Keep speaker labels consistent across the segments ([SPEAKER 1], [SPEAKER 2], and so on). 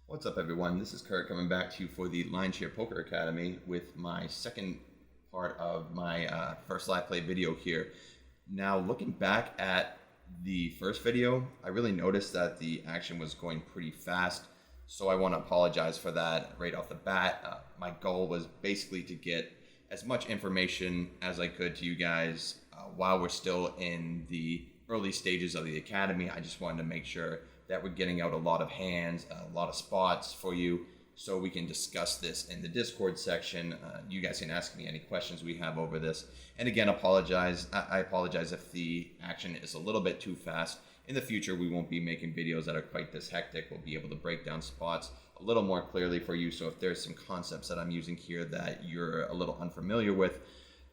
[SPEAKER 1] What's up, everyone? This is Kurt coming back to you for the Lionshare Poker Academy with my second part of my first live play video here. Now, looking back at the first video, I really noticed that the action was going pretty fast, so I want to apologize for that right off the bat. My goal was basically to get as much information as I could to you guys while we're still in the early stages of the Academy. I just wanted to make sure that we're getting out a lot of hands, a lot of spots for you, so we can discuss this in the Discord section. You guys can ask me any questions we have over this. And again, I apologize if the action is a little bit too fast. In the future, we won't be making videos that are quite this hectic. We'll be able to break down spots a little more clearly for you. So if there's some concepts that I'm using here that you're a little unfamiliar with,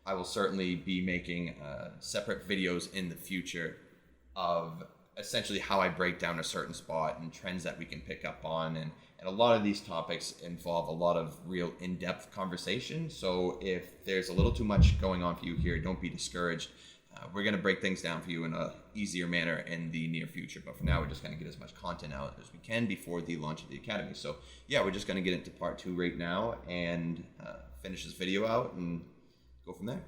[SPEAKER 1] I will certainly be making separate videos in the future of essentially how I break down a certain spot and trends that we can pick up on. And a lot of these topics involve a lot of real in-depth conversation. So if there's a little too much going on for you here, don't be discouraged. We're going to break things down for you in a easier manner in the near future. But for now, we're just going to get as much content out as we can before the launch of the Academy. So yeah, we're just going to get into part 2 right now and finish this video out and go from there.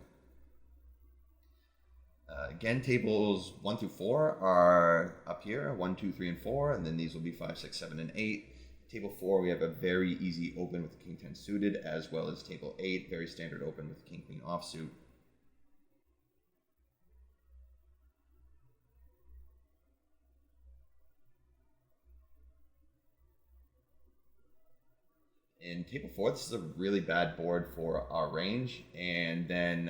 [SPEAKER 1] Again, tables 1 through 4 are up here, 1, 2, 3, and 4, and then these will be 5, 6, 7, and 8. Table 4, we have a very easy open with the King 10 suited, as well as table 8, very standard open with King Queen offsuit. In table 4, this is a really bad board for our range, and then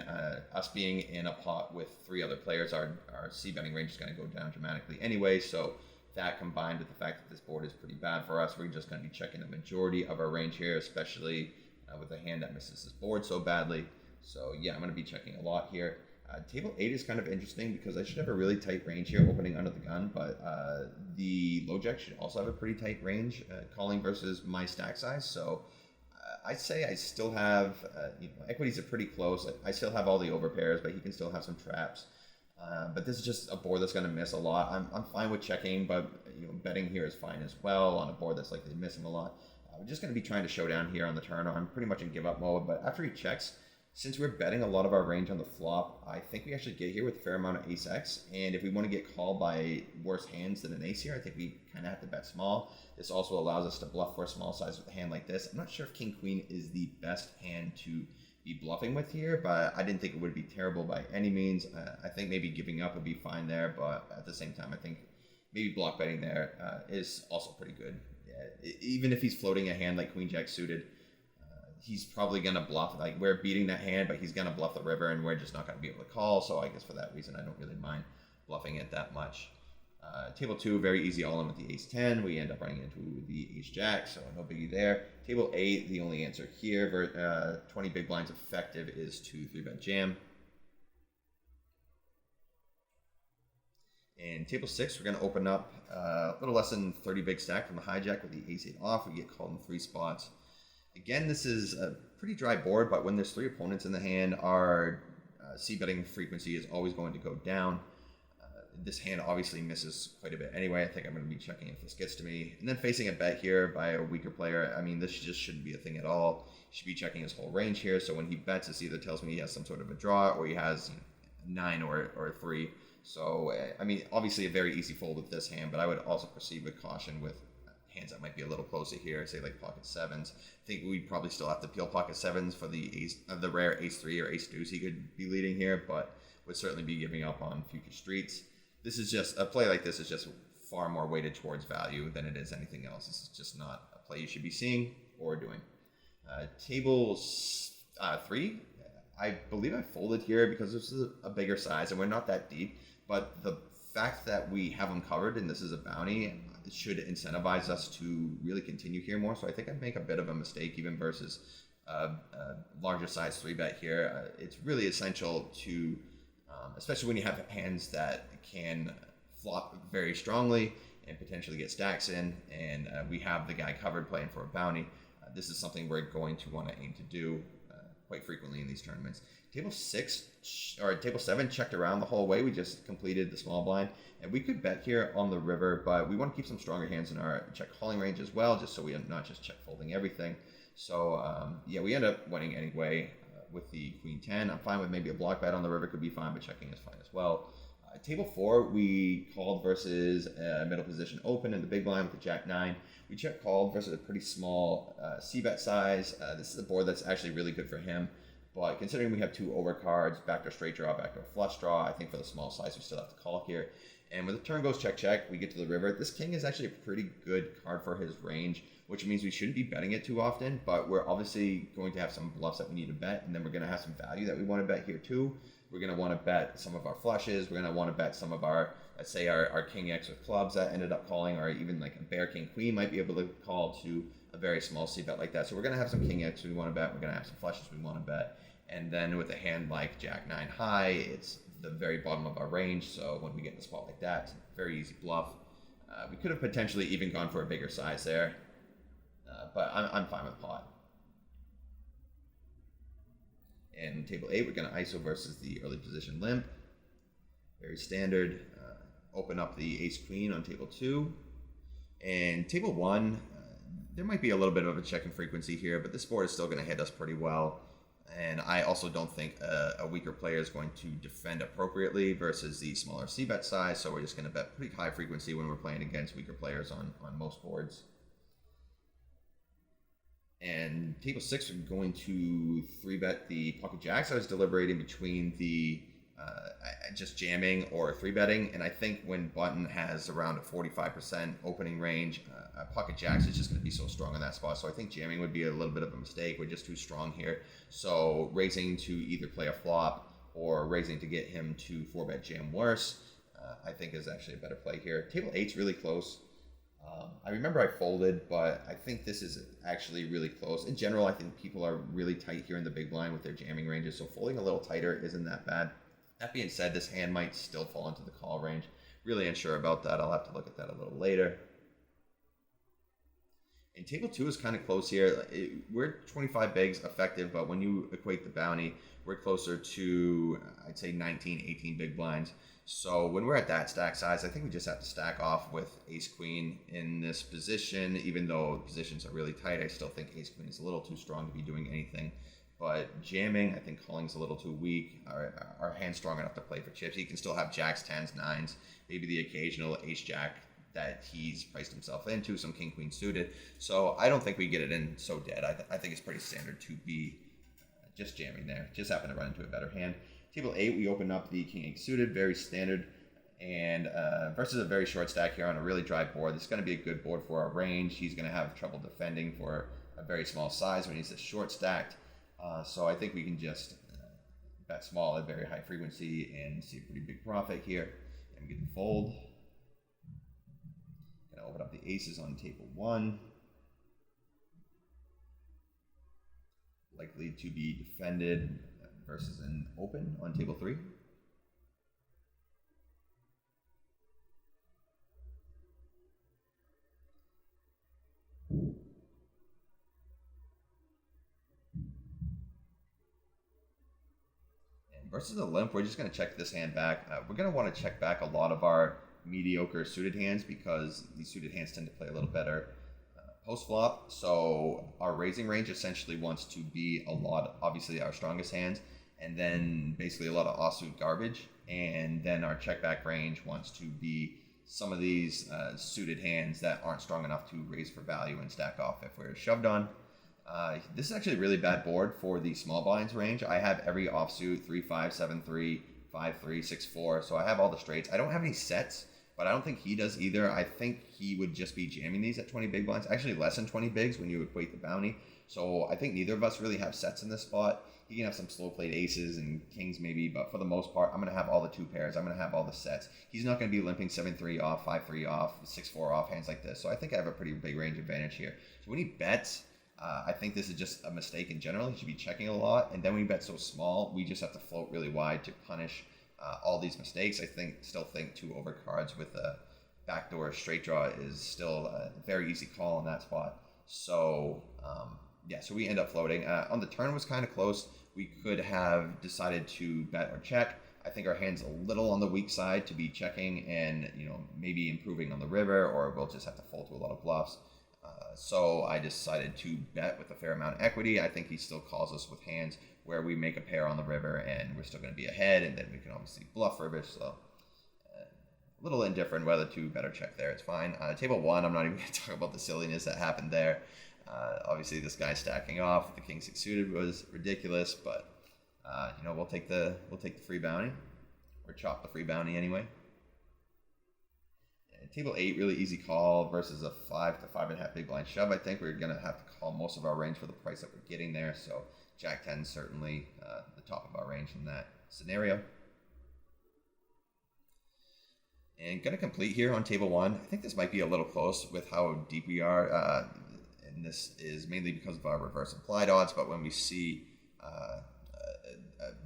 [SPEAKER 1] us being in a pot with 3 other players, our c-betting range is going to go down dramatically anyway, so that combined with the fact that this board is pretty bad for us, we're just going to be checking the majority of our range here, especially with a hand that misses this board so badly. So yeah, I'm going to be checking a lot here. Table 8 is kind of interesting because I should have a really tight range here opening under the gun, but the low jack should also have a pretty tight range calling versus my stack size. So I'd say I still have, equities are pretty close. I still have all the overpairs, but he can still have some traps. But this is just a board that's going to miss a lot. I'm fine with checking, but betting here is fine as well on a board that's likely to miss him a lot. We're just going to be trying to show down here on the turn. I'm pretty much in give up mode, but after he checks, since we're betting a lot of our range on the flop, I think we actually get here with a fair amount of ace-x, and if we want to get called by worse hands than an ace here, I think we kind of have to bet small. This also allows us to bluff for a small size with a hand like this. I'm not sure if king-queen is the best hand to be bluffing with here, but I didn't think it would be terrible by any means. I think maybe giving up would be fine there, but at the same time, I think maybe block betting there is also pretty good. Yeah, even if he's floating a hand like queen-jack suited, he's probably going to bluff. Like, we're beating that hand, but he's going to bluff the river, and we're just not going to be able to call. So I guess for that reason, I don't really mind bluffing it that much. Table 2, very easy all-in with the ace-10. We end up running into the ace-jack, so no biggie there. Table 8, the only answer here, 20 big blinds effective is to 3-bet jam. In table 6, we're going to open up a little less than 30 big stack from the hijack with the ace-8 off. We get called in 3 spots. Again, this is a pretty dry board, but when there's 3 opponents in the hand, our c-betting frequency is always going to go down. This hand obviously misses quite a bit anyway. I think I'm going to be checking if this gets to me. And then facing a bet here by a weaker player, I mean, this just shouldn't be a thing at all. He should be checking his whole range here, so when he bets, this either tells me he has some sort of a draw or he has 9 or 3. So, I mean, obviously a very easy fold with this hand, but I would also proceed with caution with hands that might be a little closer here, say like pocket 7s. I think we'd probably still have to peel pocket 7s for the ace, the rare ace-3 or ace-deuce he could be leading here, but would certainly be giving up on future streets. This is just, a play like this is just far more weighted towards value than it is anything else. This is just not a play you should be seeing or doing. Table 3, I believe I folded here because this is a bigger size and we're not that deep, but the fact that we have them covered and this is a bounty, it should incentivize us to really continue here more. So I think I'd make a bit of a mistake even versus a larger size 3-bet here. It's really essential to, especially when you have hands that can flop very strongly and potentially get stacks in, and we have the guy covered playing for a bounty. This is something we're going to want to aim to do. quite frequently in these tournaments. Table 7 checked around the whole way. We just completed the small blind, and we could bet here on the river, but we want to keep some stronger hands in our check calling range as well, just so we are not just check folding everything. So yeah, we end up winning anyway with the Queen 10. I'm fine with maybe a block bet on the river, could be fine, but checking is fine as well. Table 4, we called versus middle position open in the big blind with the Jack 9. We check called versus a pretty small c-bet size. This is a board that's actually really good for him, but considering we have 2 overcards, backdoor straight draw, backdoor flush draw, I think for the small size we still have to call here. And when the turn goes check check, we get to the river. This king is actually a pretty good card for his range, which means we shouldn't be betting it too often, but we're obviously going to have some bluffs that we need to bet, and then we're going to have some value that we want to bet here too. We're going to want to bet some of our flushes. We're going to want to bet some of our, let's say our king X with clubs that ended up calling, or even like a bear king queen might be able to call to a very small c bet like that. So we're going to have some king X we want to bet. We're going to have some flushes we want to bet. And then with a hand like Jack 9 high, it's the very bottom of our range. So when we get in a spot like that, it's a very easy bluff. We could have potentially even gone for a bigger size there, but I'm fine with pot. And table 8, we're going to ISO versus the early position limp. Very standard. Open up the ace queen on table 2. And table 1, there might be a little bit of a check-in frequency here, but this board is still going to hit us pretty well. And I also don't think a weaker player is going to defend appropriately versus the smaller c-bet size, so we're just going to bet pretty high frequency when we're playing against weaker players on most boards. And table 6, we're going to 3-bet the pocket jacks. I was deliberating between the just jamming or 3-betting, and I think when button has around a 45% opening range, pocket jacks is just going to be so strong in that spot. So I think jamming would be a little bit of a mistake. We're just too strong here. So raising to either play a flop or raising to get him to 4-bet jam worse, I think is actually a better play here. Table 8's really close. I remember I folded, but I think this is actually really close. In general, I think people are really tight here in the big blind with their jamming ranges, so folding a little tighter isn't that bad. That being said, this hand might still fall into the call range. Really unsure about that. I'll have to look at that a little later. And table 2 is kind of close here. We're 25 bigs effective, but when you equate the bounty, we're closer to, I'd say 19, 18 big blinds. So when we're at that stack size, I think we just have to stack off with ace queen in this position. Even though positions are really tight, I still think ace queen is a little too strong to be doing anything. But jamming, I think calling's a little too weak. Our hand's strong enough to play for chips. He can still have jacks, 10s, 9s, maybe the occasional ace jack that he's priced himself into, some king queen suited. So I don't think we get it in so dead. I think it's pretty standard to be just jamming there. Just happen to run into a better hand. Table 8, we open up the king 8 suited, very standard, and versus a very short stack here on a really dry board. This is going to be a good board for our range. He's going to have trouble defending for a very small size when he's this short stacked. So I think we can just bet small at very high frequency and see a pretty big profit here. And we get the fold. Gonna open up the aces on table 1. Likely to be defended versus an open on table 3. And versus a limp, we're just going to check this hand back. We're going to want to check back a lot of our mediocre suited hands because these suited hands tend to play a little better post flop. So our raising range essentially wants to be a lot, obviously our strongest hands, and then basically a lot of offsuit garbage. And then our check back range wants to be some of these suited hands that aren't strong enough to raise for value and stack off if we're shoved on. This is actually a really bad board for the small blinds range. I have every offsuit 3-5, 7-3, 5-3, 6-4. So I have all the straights. I don't have any sets, but I don't think he does either. I think he would just be jamming these at 20 big blinds. Actually less than 20 bigs when you equate the bounty. So I think neither of us really have sets in this spot. He can have some slow played aces and kings maybe, but for the most part, I'm going to have all the 2 pairs. I'm going to have all the sets. He's not going to be limping 7-3 off, 5-3 off, 6-4 off, hands like this. So I think I have a pretty big range advantage here. So when he bets, I think this is just a mistake in general. He should be checking a lot. And then when we bet so small, we just have to float really wide to punish all these mistakes. I still think 2 overcards with a backdoor straight draw is still a very easy call in that spot. So Yeah, so we end up floating. On the turn was kind of close. We could have decided to bet or check. I think our hand's a little on the weak side to be checking and, maybe improving on the river, or we'll just have to fold to a lot of bluffs. So I decided to bet with a fair amount of equity. I think he still calls us with hands where we make a pair on the river and we're still going to be ahead, and then we can obviously bluff river. So a little indifferent whether to bet or check there. It's fine. Table 1, I'm not even going to talk about the silliness that happened there. Obviously, this guy stacking off the king six suited was ridiculous, but we'll take the free bounty, or chop the free bounty anyway. And table 8, really easy call versus a 5 to 5.5 big blind shove. I think we're gonna have to call most of our range for the price that we're getting there. So Jack 10 certainly the top of our range in that scenario. And gonna complete here on table 1. I think this might be a little close with how deep we are. And this is mainly because of our reverse implied odds, but when we see a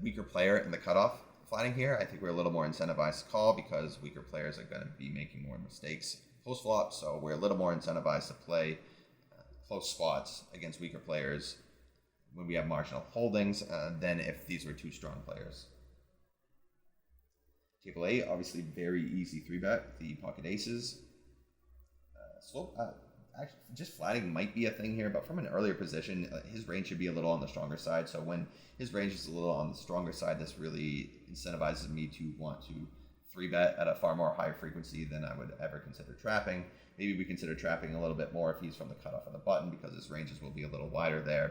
[SPEAKER 1] weaker player in the cutoff flatting here, I think we're a little more incentivized to call, because weaker players are going to be making more mistakes post flop, so we're a little more incentivized to play close spots against weaker players when we have marginal holdings than if these were two strong players. Table 8, obviously very easy 3-bet, the pocket aces. Actually, just flatting might be a thing here, but from an earlier position, his range should be a little on the stronger side. So when his range is a little on the stronger side, this really incentivizes me to want to 3-bet at a far more higher frequency than I would ever consider trapping. Maybe we consider trapping a little bit more if he's from the cutoff of the button, because his ranges will be a little wider there.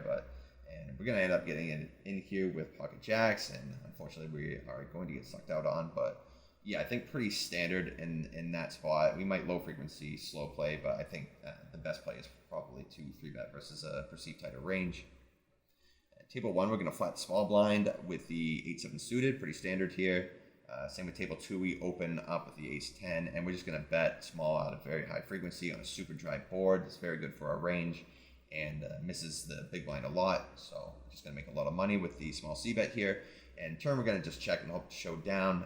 [SPEAKER 1] And we're going to end up getting it in here with pocket jacks, and unfortunately we are going to get sucked out on. But yeah, I think pretty standard in that spot. We might low frequency, slow play, but I think the best play is probably to 3-bet versus a perceived tighter range. Table 1, we're going to flat small blind with the 8-7 suited, pretty standard here. Same with table 2, we open up with the ace-10, and we're just going to bet small out of very high frequency on a super dry board. It's very good for our range, and misses the big blind a lot, so we're just going to make a lot of money with the small c-bet here. And turn, we're going to just check and hope to show down.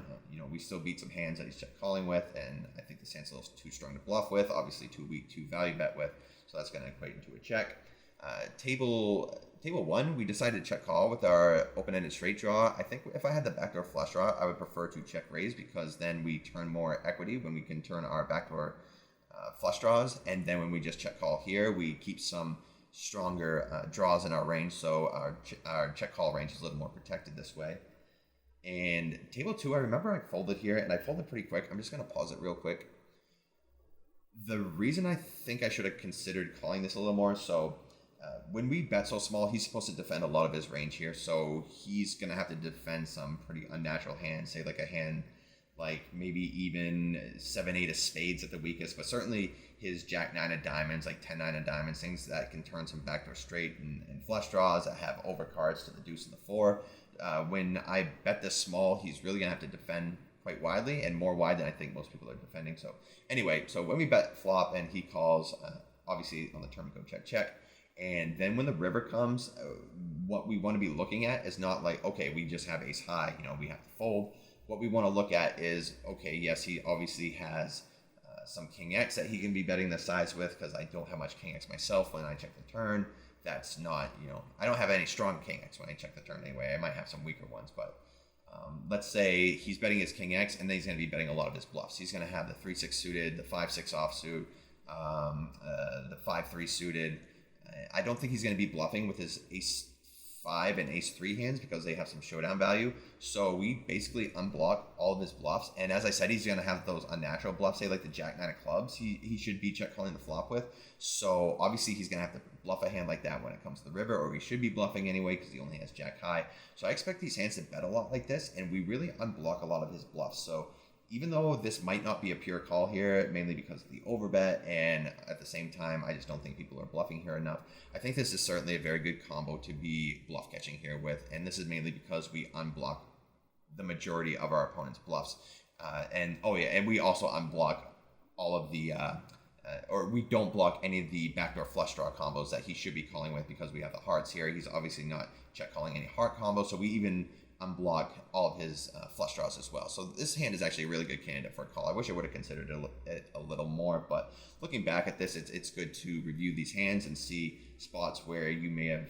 [SPEAKER 1] We still beat some hands that he's check calling with, and I think this hand's a little too strong to bluff with, obviously too weak to value bet with, so that's going to equate into a check. Table 1, we decided to check call with our open-ended straight draw. I think if I had the backdoor flush draw, I would prefer to check raise, because then we turn more equity when we can turn our backdoor flush draws, and then when we just check call here, we keep some stronger draws in our range, so our check call range is a little more protected this way. And table 2, I remember I folded here, and I folded pretty quick. I'm just going to pause it real quick. The reason I think I should have considered calling this a little more, so when we bet so small, he's supposed to defend a lot of his range here, so he's going to have to defend some pretty unnatural hands, say like a hand like maybe even 7-8 of spades at the weakest, but certainly his Jack-9 of diamonds, like 10-9 of diamonds, things that can turn some backdoor straight and flush draws that have overcards to the deuce and the 4. When I bet this small, he's really going to have to defend quite widely, and more wide than I think most people are defending. So anyway, so when we bet flop and he calls, obviously on the turn we go check, check. And then when the river comes, what we want to be looking at is not like, okay, we just have ace high, we have to fold. What we want to look at is, okay, yes, he obviously has some king X that he can be betting the size with, because I don't have much king X myself when I check the turn. That's not, I don't have any strong king X when I check the turn anyway. I might have some weaker ones, but let's say he's betting his king X, and then he's going to be betting a lot of his bluffs. He's going to have the 3-6 suited, the 5-6 offsuit, the 5-3 suited. I don't think he's going to be bluffing with his ace-5 and ace-3 hands, because they have some showdown value. So we basically unblock all of his bluffs. And as I said, he's going to have those unnatural bluffs, say like the Jack-9 of clubs he should be check calling the flop with. So obviously he's going to have to bluff a hand like that when it comes to the river, or he should be bluffing anyway because he only has Jack-high. So I expect these hands to bet a lot like this, and we really unblock a lot of his bluffs. So even though this might not be a pure call here, mainly because of the overbet, and at the same time, I just don't think people are bluffing here enough, I think this is certainly a very good combo to be bluff catching here with, and this is mainly because we unblock the majority of our opponent's bluffs. And we also unblock all of the, or we don't block any of the backdoor flush draw combos that he should be calling with, because we have the hearts here. He's obviously not check calling any heart combos, so we even unblock all of his flush draws as well. So this hand is actually a really good candidate for a call. I wish I would have considered it a little more, but looking back at this, it's good to review these hands and see spots where you may have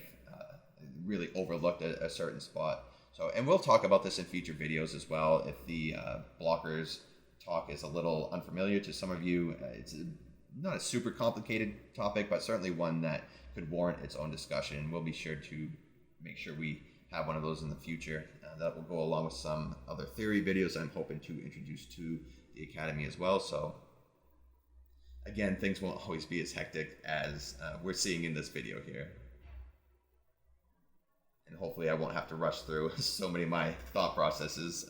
[SPEAKER 1] really overlooked a certain spot. So, and we'll talk about this in future videos as well. If the blockers talk is a little unfamiliar to some of you, it's not a super complicated topic, but certainly one that could warrant its own discussion. We'll be sure to make sure we have one of those in the future. That will go along with some other theory videos I'm hoping to introduce to the Academy as well. So again, things won't always be as hectic as we're seeing in this video here. And hopefully I won't have to rush through so many of my thought processes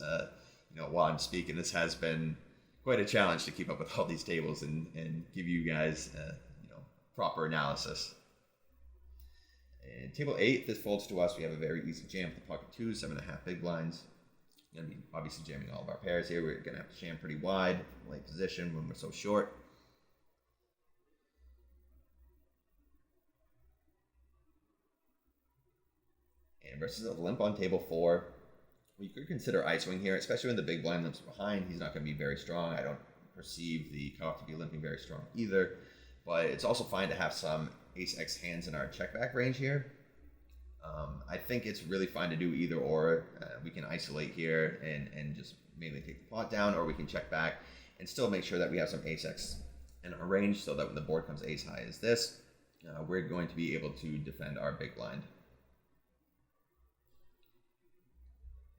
[SPEAKER 1] while I'm speaking. This has been quite a challenge to keep up with all these tables and give you guys proper analysis. And table 8, this folds to us. We have a very easy jam with the pocket 2, 7.5 big blinds. Going to be obviously jamming all of our pairs here. We're going to have to jam pretty wide, late position when we're so short. And versus a limp on table 4, we could consider ISOing here, especially when the big blind limps behind. He's not going to be very strong. I don't perceive the cutoff to be limping very strong either. But it's also fine to have some ace-x hands in our check-back range here. I think it's really fine to do either or. We can isolate here and just mainly take the pot down, or we can check back and still make sure that we have some ace-x in our range so that when the board comes ace high as this, we're going to be able to defend our big blind.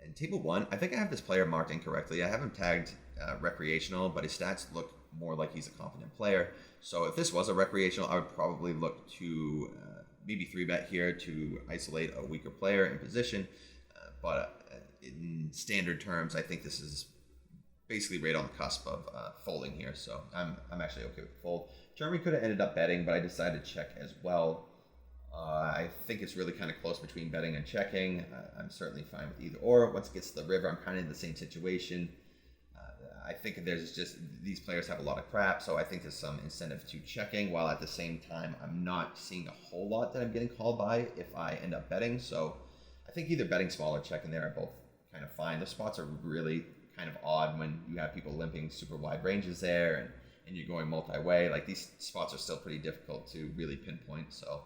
[SPEAKER 1] And table 1, I think I have this player marked incorrectly. I have him tagged recreational, but his stats look more like he's a competent player. So if this was a recreational, I would probably look to maybe 3-bet here to isolate a weaker player in position. But in standard terms, I think this is basically right on the cusp of folding here. So I'm actually okay with the fold. Jeremy could have ended up betting, but I decided to check as well. I think it's really kind of close between betting and checking. I'm certainly fine with either or. Once it gets to the river, I'm kind of in the same situation. I think there's just, these players have a lot of crap, so I think there's some incentive to checking, while at the same time, I'm not seeing a whole lot that I'm getting called by if I end up betting. So I think either betting small or checking there are both kind of fine. The spots are really kind of odd when you have people limping super wide ranges there and you're going multi-way. Like, these spots are still pretty difficult to really pinpoint, so.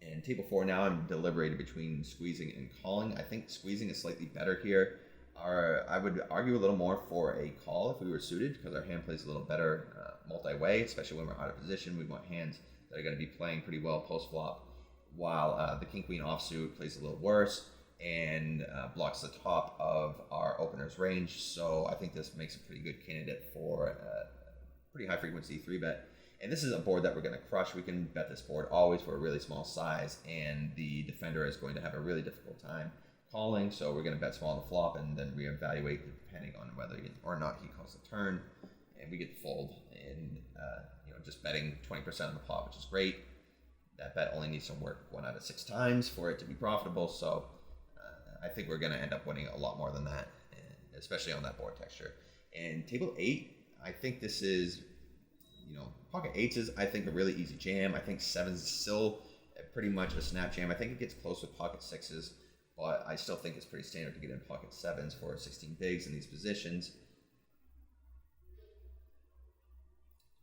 [SPEAKER 1] And table 4 now, I'm deliberating between squeezing and calling. I think squeezing is slightly better here. I would argue a little more for a call if we were suited, because our hand plays a little better multi-way, especially when we're out of position. We want hands that are going to be playing pretty well post-flop, while the king-queen offsuit plays a little worse and blocks the top of our opener's range. So I think this makes a pretty good candidate for pretty high-frequency 3-bet. And this is a board that we're going to crush. We can bet this board always for a really small size, and the defender is going to have a really difficult time calling. So we're going to bet small on the flop and then reevaluate depending on whether or not he calls the turn. And we get to fold and just betting 20% on the pot, which is great. That bet only needs to work 1 out of 6 times for it to be profitable. So I think we're going to end up winning a lot more than that, especially on that board texture. And table 8, I think this is, pocket 8s is, I think, a really easy jam. I think 7s is still pretty much a snap jam. I think it gets close with pocket 6s, but I still think it's pretty standard to get in pocket 7s for 16 bigs in these positions.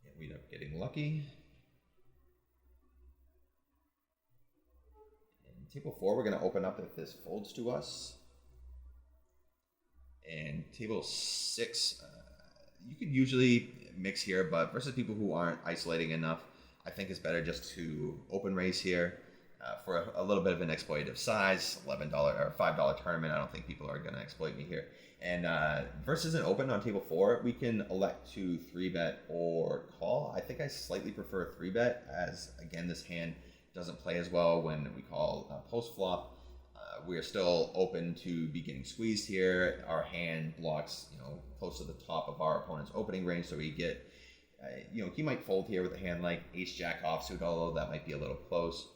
[SPEAKER 1] And we end up getting lucky. And table 4, we're going to open up if this folds to us. And table 6, you could usually mix here, but versus people who aren't isolating enough, I think it's better just to open raise here for a little bit of an exploitative size, $11 or $5 tournament. I don't think people are going to exploit me here. And versus an open on table 4, we can elect to 3-bet or call. I think I slightly prefer 3-bet, as again, this hand doesn't play as well when we call post-flop. We are still open to be getting squeezed here. Our hand blocks, close to the top of our opponent's opening range, so we get, he might fold here with a hand like ace-jack offsuit, although that might be a little close.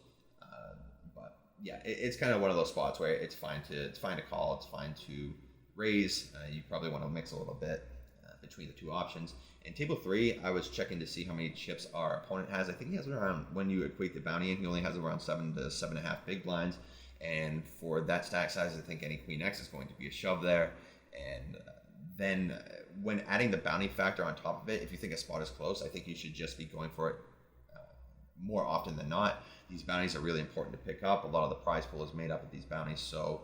[SPEAKER 1] But yeah, it's kind of one of those spots where it's fine to call, it's fine to raise. You probably want to mix a little bit between the two options. In table 3, I was checking to see how many chips our opponent has. I think he has around, when you equate the bounty in, he only has around 7 to 7.5 big blinds. And for that stack size, I think any Queen X is going to be a shove there. And then when adding the bounty factor on top of it, if you think a spot is close, I think you should just be going for it more often than not. These bounties are really important to pick up. A lot of the prize pool is made up of these bounties, so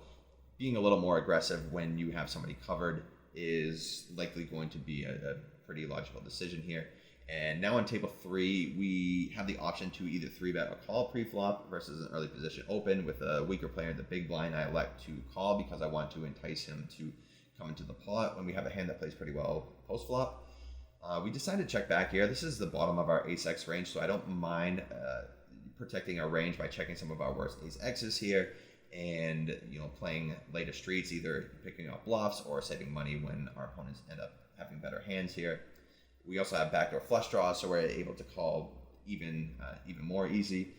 [SPEAKER 1] being a little more aggressive when you have somebody covered is likely going to be a pretty logical decision here. And now on table 3, we have the option to either 3-bet or call pre-flop versus an early position open. With a weaker player in the big blind, I elect to call because I want to entice him to come into the pot when we have a hand that plays pretty well post-flop. We decided to check back here. This is the bottom of our ace-x range, so I don't mind protecting our range by checking some of our worst ace-x's here and playing later streets, either picking up bluffs or saving money when our opponents end up having better hands here. We also have backdoor flush draws, so we're able to call even more easily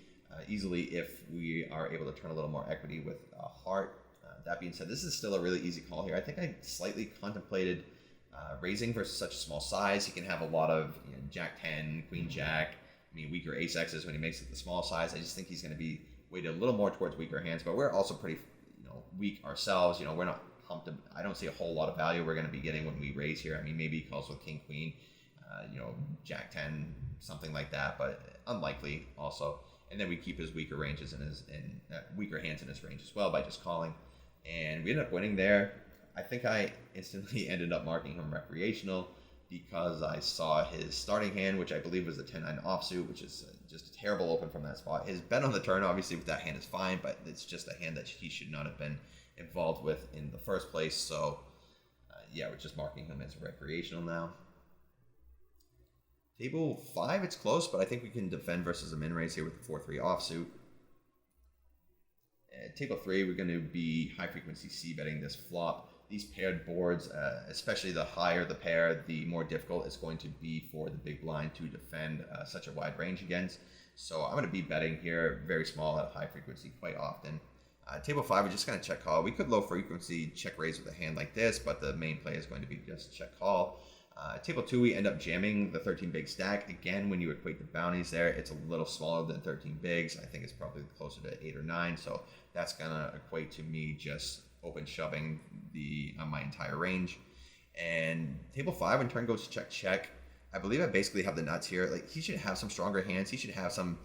[SPEAKER 1] if we are able to turn a little more equity with a heart. That being said, this is still a really easy call here. I think I slightly contemplated raising versus such a small size. He can have a lot of Jack 10, Queen Jack, weaker ace X's when he makes it the small size. I just think he's going to be weighted a little more towards weaker hands, but we're also pretty weak ourselves. We're not pumped. I don't see a whole lot of value we're going to be getting when we raise here. Maybe he calls with King Queen, Jack 10, something like that, but unlikely also. And then we keep his weaker ranges and weaker hands in his range as well by just calling. And we ended up winning there. I think I instantly ended up marking him recreational because I saw his starting hand, which I believe was the 10-9 offsuit, which is just a terrible open from that spot. His bet on the turn, obviously, with that hand is fine, but it's just a hand that he should not have been involved with in the first place. So, yeah, we're just marking him as recreational now. Table 5, it's close, but I think we can defend versus a min raise here with the 4-3 offsuit. Table 3, we're going to be high frequency c-betting this flop. These paired boards, especially the higher the pair, the more difficult it's going to be for the big blind to defend such a wide range against. So I'm going to be betting here very small at high frequency quite often. Table 5, we're just going to check call. We could low frequency check raise with a hand like this, but the main play is going to be just check call. Table 2, we end up jamming the 13 big stack. Again, when you equate the bounties there, it's a little smaller than 13 bigs. I think it's probably closer to 8 or 9, so that's going to equate to me just open shoving my entire range. And table 5, when turn goes check check, I believe I basically have the nuts here. Like, he should have some stronger hands. He should have some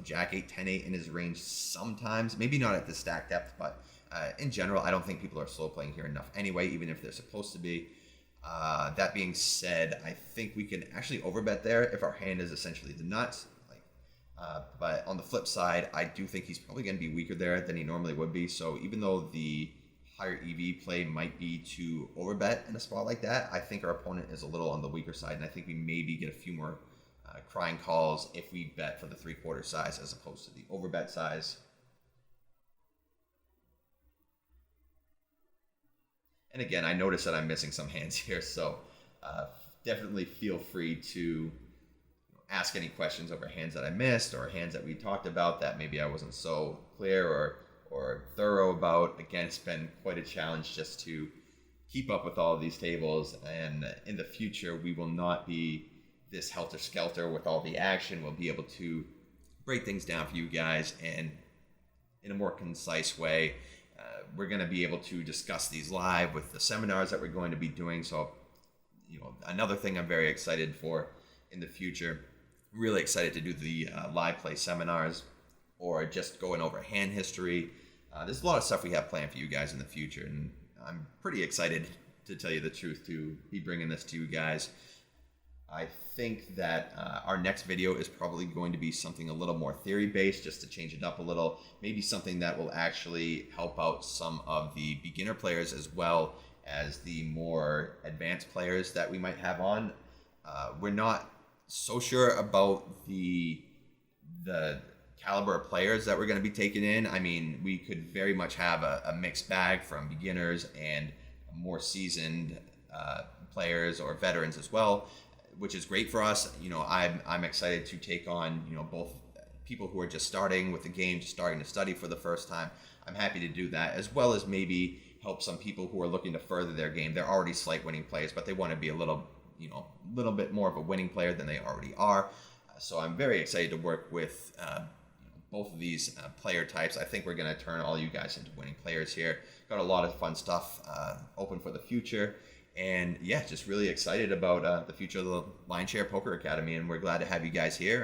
[SPEAKER 1] Jack 8, 10, 8 in his range sometimes. Maybe not at the stack depth, but in general, I don't think people are slow playing here enough anyway, even if they're supposed to be. That being said, I think we can actually overbet there if our hand is essentially the nuts. But on the flip side, I do think he's probably going to be weaker there than he normally would be. So even though the higher EV play might be to overbet in a spot like that, I think our opponent is a little on the weaker side, and I think we maybe get a few more crying calls if we bet for the 3/4 size as opposed to the overbet size. And again, I notice that I'm missing some hands here, so definitely feel free to ask any questions over hands that I missed or hands that we talked about that maybe I wasn't so clear or thorough about. Again, it's been quite a challenge just to keep up with all of these tables, and in the future, we will not be this helter-skelter with all the action. We'll be able to break things down for you guys and in a more concise way. We're going to be able to discuss these live with the seminars that we're going to be doing. So, another thing I'm very excited for in the future, really excited to do the live play seminars or just going over hand history. There's a lot of stuff we have planned for you guys in the future, and I'm pretty excited, to tell you the truth, to be bringing this to you guys. I think that our next video is probably going to be something a little more theory-based, just to change it up a little. Maybe something that will actually help out some of the beginner players as well as the more advanced players that we might have on. We're not so sure about the caliber of players that we're going to be taking in. We could very much have a mixed bag from beginners and more seasoned players or veterans as well, which is great for us. I'm excited to take on, both people who are just starting with the game, just starting to study for the first time. I'm happy to do that, as well as maybe help some people who are looking to further their game. They're already slight winning players, but they want to be a little bit more of a winning player than they already are. So I'm very excited to work with both of these player types. I think we're going to turn all you guys into winning players here. Got a lot of fun stuff open for the future. And yeah, just really excited about the future of the Lionshare Poker Academy. And we're glad to have you guys here.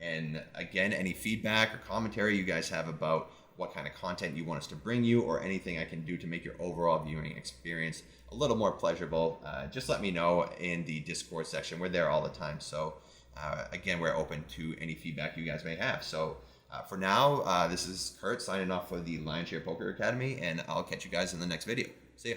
[SPEAKER 1] And again, any feedback or commentary you guys have about what kind of content you want us to bring you, or anything I can do to make your overall viewing experience a little more pleasurable, just let me know in the Discord section. We're there all the time. So again, we're open to any feedback you guys may have. So for now, this is Kurt signing off for the Lionshare Poker Academy, and I'll catch you guys in the next video. See ya.